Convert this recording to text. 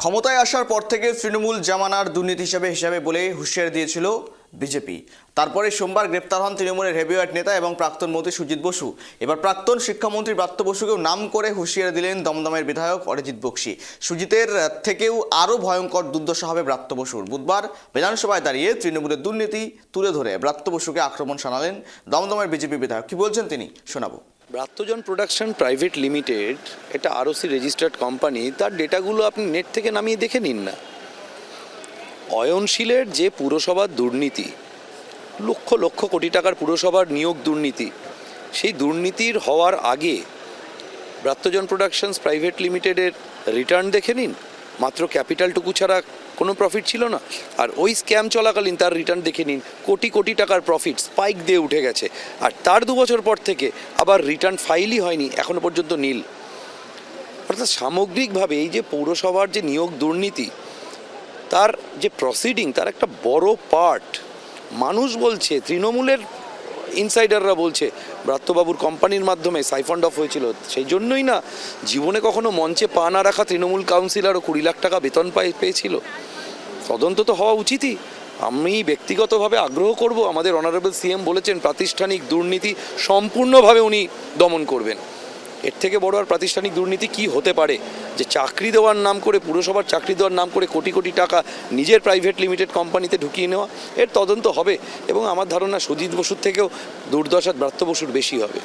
ক্ষমতায় আসার পর থেকে তৃণমূল জামানার দুর্নীতি হিসাবে বলে হুঁশিয়ারি দিয়েছিল বিজেপি। তারপরে সোমবার গ্রেপ্তার হন তৃণমূলের হেভিওয়েট নেতা এবং প্রাক্তন মন্ত্রী সুজিত বসু। এবার প্রাক্তন শিক্ষামন্ত্রী ব্রাত্য বসুকেও নাম করে হুঁশিয়ারি দিলেন দমদমের বিধায়ক অরিজিৎ বক্সী। সুজিতের থেকেও আরও ভয়ঙ্কর দুর্দশা হবে ব্রাত্য বসুর। বুধবার বিধানসভায় দাঁড়িয়ে তৃণমূলের দুর্নীতি তুলে ধরে ব্রাত্য বসুকে আক্রমণ শানালেন দমদমের বিজেপি বিধায়ক। কি বলছেন তিনি, শোনাবো। ব্রাত্যজন প্রোডাকশন প্রাইভেট লিমিটেড এটা আরওসি রেজিস্টার্ড কোম্পানি। তার ডেটাগুলো আপনি নেট থেকে নামিয়ে দেখে নিন না। অয়নশীলের যে পুরসভার দুর্নীতি, লক্ষ লক্ষ কোটি টাকার পুরসভার নিয়োগ দুর্নীতি, সেই দুর্নীতির হওয়ার আগে ব্রাত্যজন প্রোডাকশনস প্রাইভেট লিমিটেডের রিটার্ন দেখে নিন। মাত্র ক্যাপিটালটুকু ছাড়া কোনো প্রফিট ছিল না। আর ওই স্ক্যাম চলাকালীন তার রিটার্ন দেখে নিন, কোটি কোটি টাকার প্রফিট স্পাইক দিয়ে উঠে গেছে। আর তার 2 বছর পর থেকে আবার রিটার্ন ফাইলই হয়নি, এখনো পর্যন্ত নীল। অর্থাৎ সামগ্রিকভাবে এই যে পৌরসভার যে নিয়োগ দুর্নীতি, তার যে প্রসিডিং, তার একটা বড় পার্ট মানুষ বলছে, তৃণমূলের ইনসাইডাররা বলছে ব্রাত্যবাবুর কোম্পানির মাধ্যমে সাইফন্ড অফ হয়েছিল। সেই জন্যই না জীবনে কখনো মঞ্চে পা না রাখা তৃণমূল কাউন্সিলরও 20 লাখ টাকা বেতন পেয়েছিল। তদন্ত তো হওয়া উচিতই। আমি ব্যক্তিগতভাবে আগ্রহ করব। আমাদের অনারেবল সিএম বলেছেন প্রাতিষ্ঠানিক দুর্নীতি সম্পূর্ণভাবে উনি দমন করবেন। এর থেকে বড় আর প্রাতিষ্ঠানিক দুর্নীতি কি হতে পারে, যে চাকরি দেওয়ার নাম করে, পুরসভার চাকরি দেওয়ার নাম করে কোটি কোটি টাকা নিজের প্রাইভেট লিমিটেড কোম্পানিতে ঢুকিয়ে নেওয়া। এর তদন্ত হবে এবং আমার ধারণা সুজিত বসুর থেকেও দুর্দশা ব্রাত্য বসুর বেশি হবে।